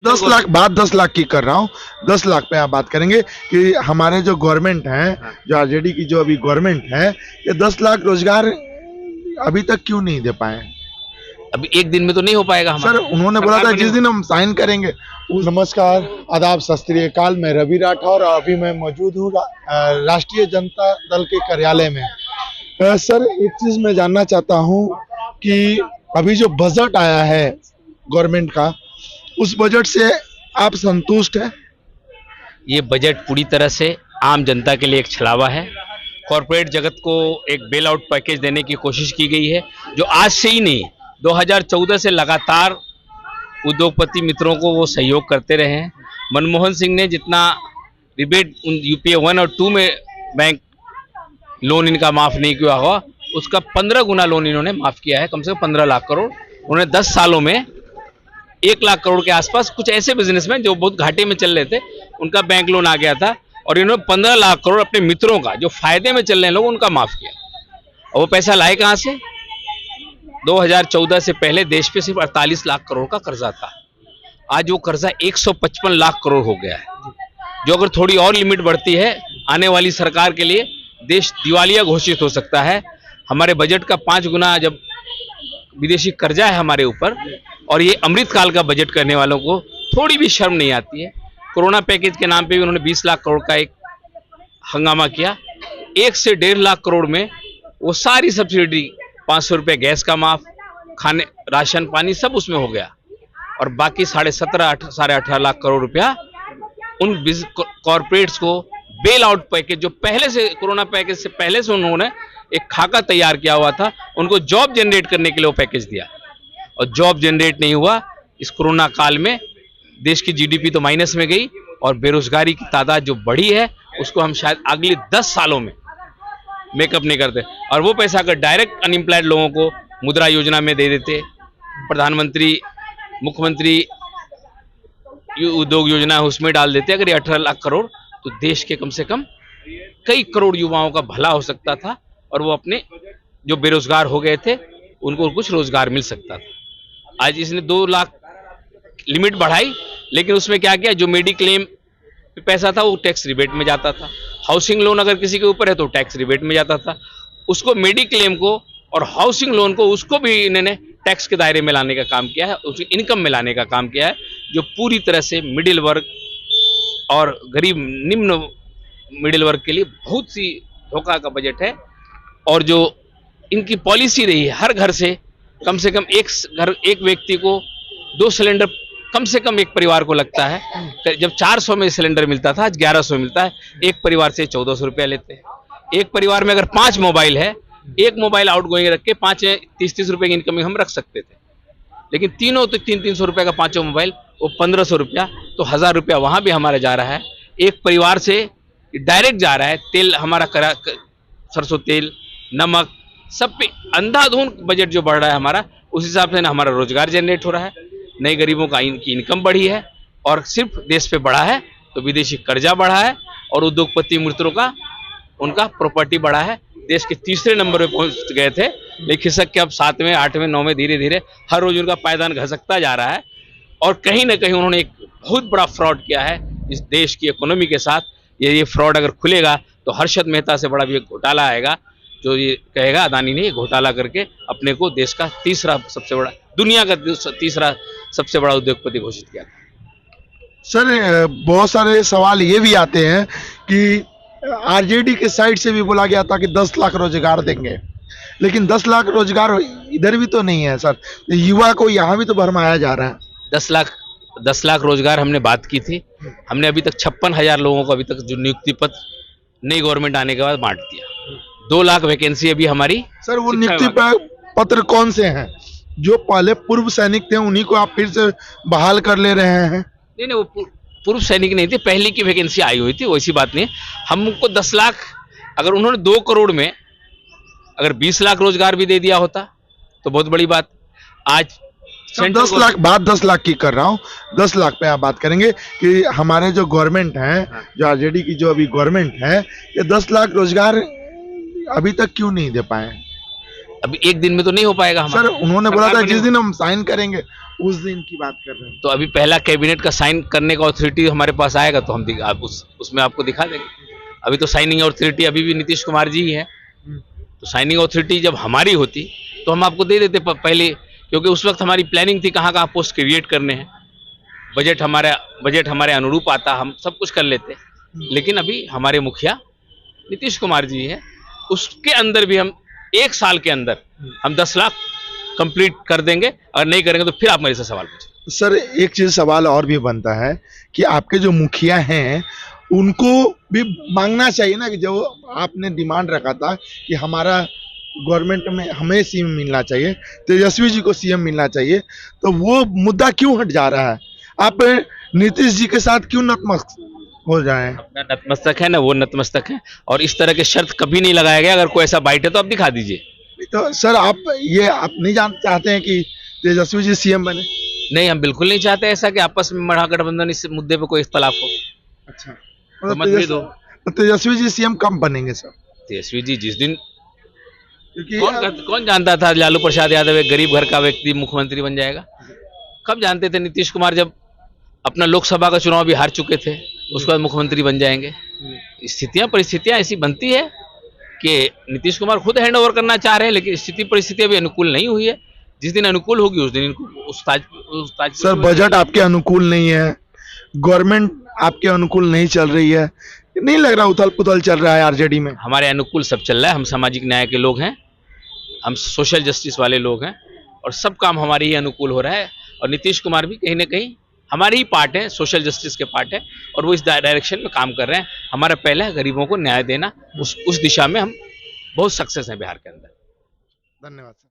10 लाख बात 10 लाख की कर रहा हूँ। 10 लाख पे आप बात करेंगे कि हमारे जो गवर्नमेंट है, जो आरजेडी की जो अभी गवर्नमेंट है, ये 10 लाख रोजगार अभी तक क्यों नहीं दे पाए? अभी एक दिन में तो नहीं हो पाएगा हमारा। सर उन्होंने बोला था जिस दिन हम साइन करेंगे। नमस्कार, आदाब, सत श्री अकाल। मैं रवि राठौर और अभी मैं मौजूद हूँ राष्ट्रीय जनता दल के कार्यालय में। सर एक चीज मैं जानना चाहता हूँ कि अभी जो बजट आया है गवर्नमेंट का, उस बजट से आप संतुष्ट हैं? ये बजट पूरी तरह से आम जनता के लिए एक छलावा है। कॉरपोरेट जगत को एक बेल आउट पैकेज देने की कोशिश की गई है, जो आज से ही नहीं, 2014 से लगातार उद्योगपति मित्रों को वो सहयोग करते रहे हैं। मनमोहन सिंह ने जितना रिबेट यूपीए 1 और 2 में बैंक लोन इनका माफ नहीं किया हुआ, उसका 15 गुना लोन इन्होंने माफ किया है, कम से कम 15 लाख करोड़। उन्होंने 10 सालों में 1 लाख करोड़ के आसपास कुछ ऐसे बिजनेसमैन जो बहुत घाटे में चल रहे थे, उनका बैंक लोन आ गया था, और इन्होंने 15 लाख करोड़ अपने मित्रों का, जो फायदे में चल रहे हैं लोग, उनका माफ किया। और वो पैसा लाए कहां से? 2014 से पहले देश पे सिर्फ 48 लाख करोड़ का कर्जा था। आज वो कर्जा 155 लाख करोड़ हो गया है, जो अगर थोड़ी और लिमिट बढ़ती है, आने वाली सरकार के लिए देश दिवालिया घोषित हो सकता है। हमारे बजट का 5 गुना जब विदेशी कर्जा है हमारे ऊपर, और ये अमृतकाल का बजट करने वालों को थोड़ी भी शर्म नहीं आती है। कोरोना पैकेज के नाम पे भी उन्होंने 20 लाख करोड़ का एक हंगामा किया। 1 से 1.5 लाख करोड़ में वो सारी सब्सिडी, 500 रुपये गैस का माफ, खाने, राशन पानी सब उसमें हो गया, और बाकी 17.5 लाख करोड़ रुपया उन कॉरपोरेट्स को बेल आउट पैकेज, जो पहले से कोरोना पैकेज से पहले से उन्होंने एक खाका तैयार किया हुआ था, उनको जॉब जनरेट करने के लिए वो पैकेज दिया, और जॉब जनरेट नहीं हुआ। इस कोरोना काल में देश की जीडीपी तो माइनस में गई, और बेरोजगारी की तादाद जो बढ़ी है, उसको हम शायद अगले 10 सालों में मेकअप नहीं करते। और वो पैसा अगर डायरेक्ट अनएम्प्लॉयड लोगों को मुद्रा योजना में दे देते, प्रधानमंत्री मुख्यमंत्री उद्योग योजना है उसमें डाल देते, अगर ये 18 लाख करोड़, तो देश के कम से कम कई करोड़ युवाओं का भला हो सकता था, और वो अपने जो बेरोजगार हो गए थे उनको कुछ रोजगार मिल सकता था। आज इसने 2 लाख लिमिट बढ़ाई, लेकिन उसमें क्या किया, जो मेडिक्लेम पैसा था वो टैक्स रिबेट में जाता था। हाउसिंग लोन अगर किसी के ऊपर है तो टैक्स रिबेट में जाता था, उसको मेडिक्लेम को और हाउसिंग लोन को, उसको भी इन्होंने टैक्स के दायरे में लाने का काम किया है, उसकी इनकम में लाने का काम किया है, जो पूरी तरह से मिडिल वर्ग और गरीब निम्न मिडिल वर्ग के लिए बहुत सी धोखा का बजट है। और जो इनकी पॉलिसी रही है, हर घर से कम एक व्यक्ति को 2 सिलेंडर कम से कम एक परिवार को लगता है। जब 400 में सिलेंडर मिलता था, आज 1100 मिलता है। एक परिवार से 1400 रुपया लेते हैं। एक परिवार में अगर 5 मोबाइल है, एक मोबाइल आउट गोइंग रख के 30-30 रुपए की इनकमिंग हम रख सकते थे, लेकिन तीनों तो 300-300 रुपए का 5 मोबाइल, वो 1500 रुपया, तो 1000 रुपया वहां भी हमारा जा रहा है। एक परिवार से डायरेक्ट जा रहा है तेल, हमारा सरसों तेल, नमक, सब पे अंधाधुंध बजट जो बढ़ रहा है हमारा, उस हिसाब से ना हमारा रोजगार जनरेट हो रहा है, नए गरीबों का इनकी इनकम बढ़ी है, और सिर्फ देश पे बढ़ा है तो विदेशी कर्जा बढ़ा है, और उद्योगपति मित्रों का उनका प्रॉपर्टी बढ़ा है। देश के 3रे नंबर पे पहुंच गए थे, लेकिन खिसक के अब 7वें, 8वें, 9वें धीरे धीरे हर रोज उनका पायदान घसकता जा रहा है। और कहीं ना कहीं उन्होंने एक बहुत बड़ा फ्रॉड किया है इस देश की इकोनॉमी के साथ। ये फ्रॉड अगर खुलेगा तो हर्षद मेहता से बड़ा भी एक घोटाला आएगा, जो ये कहेगा अदानी ने घोटाला करके अपने को देश का 3रा सबसे बड़ा, दुनिया का 3रा सबसे बड़ा उद्योगपति घोषित किया था। सर बहुत सारे सवाल ये भी आते हैं कि आरजेडी के साइड से भी बोला गया था कि 10 लाख रोजगार देंगे, लेकिन 10 लाख रोजगार इधर भी तो नहीं है सर, युवा को यहाँ भी तो भरमाया जा रहा है। 10 लाख रोजगार हमने बात की थी। हमने अभी तक 56,000 लोगों को अभी तक जो नियुक्ति पत्र नई गवर्नमेंट आने के बाद बांट दिया। 2 लाख वैकेंसी अभी हमारी। सर वो नियुक्ति पत्र कौन से हैं? जो पहले पूर्व सैनिक थे उन्हीं को आप फिर से बहाल कर ले रहे हैं? नहीं, वो पूर्व सैनिक नहीं थे, पहले की वैकेंसी आई हुई थी, वैसी बात नहीं। हमको 10 लाख, अगर उन्होंने 2 करोड़ में अगर 20 लाख रोजगार भी दे दिया होता तो बहुत बड़ी बात। आज 10 लाख बात 10 लाख की कर रहा हूँ। 10 लाख पे आप बात करेंगे कि हमारे जो गवर्नमेंट है, जो आरजेडी की जो अभी गवर्नमेंट है, ये 10 लाख रोजगार अभी तक क्यों नहीं दे पाए? अभी एक दिन में तो नहीं हो पाएगा हमारा। सर उन्होंने बोला था जिस दिन हम साइन करेंगे उस दिन की बात कर रहे हैं। तो अभी पहला कैबिनेट का साइन करने का ऑथोरिटी हमारे पास आएगा तो हम आप उसमें आपको दिखा देंगे। अभी तो साइनिंग ऑथोरिटी अभी भी नीतीश कुमार जी ही है। तो साइनिंग ऑथोरिटी जब हमारी होती तो हम आपको दे देते पहले, क्योंकि उस वक्त हमारी प्लानिंग थी कहाँ कहाँ पोस्ट क्रिएट करने हैं, बजट हमारे अनुरूप आता, हम सब कुछ कर लेते। लेकिन अभी हमारे मुखिया नीतीश कुमार जी है, उसके अंदर भी हम 1 साल के अंदर हम 10 लाख कंप्लीट कर देंगे। अगर नहीं करेंगे तो फिर आप मेरे से सवाल पूछें। सर एक चीज सवाल और भी बनता है कि आपके जो मुखिया हैं उनको भी मांगना चाहिए ना, कि जो आपने डिमांड रखा था कि हमारा गवर्नमेंट में हमें सीएम मिलना चाहिए, तेजस्वी जी को सीएम मिलना चाहिए, तो वो मुद्दा क्यों हट जा रहा है? आप नीतीश जी के साथ क्यों नतमस्तक हो जाए? अपना नतमस्तक है ना, वो नतमस्तक है, और इस तरह के शर्त कभी नहीं लगाया गया। अगर कोई ऐसा बाइट है तो आप दिखा दीजिए। तो सर आप नहीं चाहते हैं कि तेजस्वी जी सीएम बने? नहीं, हम बिल्कुल नहीं चाहते ऐसा कि आपस में महागठबंधन इस मुद्दे पे कोई इख्तलाफ हो। अच्छा, तो मतभेद हो। तेजस्वी जी सीएम कब बनेंगे सर? तेजस्वी जी जिस दिन, क्योंकि कौन जानता था लालू प्रसाद यादव एक गरीब घर का व्यक्ति मुख्यमंत्री बन जाएगा? कब जानते थे नीतीश कुमार जब अपना लोकसभा का चुनाव भी हार चुके थे, उसके बाद मुख्यमंत्री बन जाएंगे? परिस्थितियां ऐसी बनती है कि नीतीश कुमार खुद हैंड ओवर करना चाह रहे हैं, लेकिन स्थिति परिस्थिति अभी अनुकूल नहीं हुई है। जिस दिन अनुकूल होगी उस दिन इनको सर बजट आपके अनुकूल नहीं है, गवर्नमेंट आपके अनुकूल नहीं चल रही है, नहीं लग रहा उथल पुथल चल रहा है आरजेडी में? हमारे अनुकूल सब चल रहा है। हम सामाजिक न्याय के लोग हैं, हम सोशल जस्टिस वाले लोग हैं, और सब काम हमारे ही अनुकूल हो रहा है। और नीतीश कुमार भी कहीं ना कहीं हमारे ही पार्ट है, सोशल जस्टिस के पार्ट है, और वो इस डायरेक्शन में काम कर रहे हैं। हमारा पहला है गरीबों को न्याय देना, उस दिशा में हम बहुत सक्सेस हैं बिहार के अंदर। धन्यवाद सर।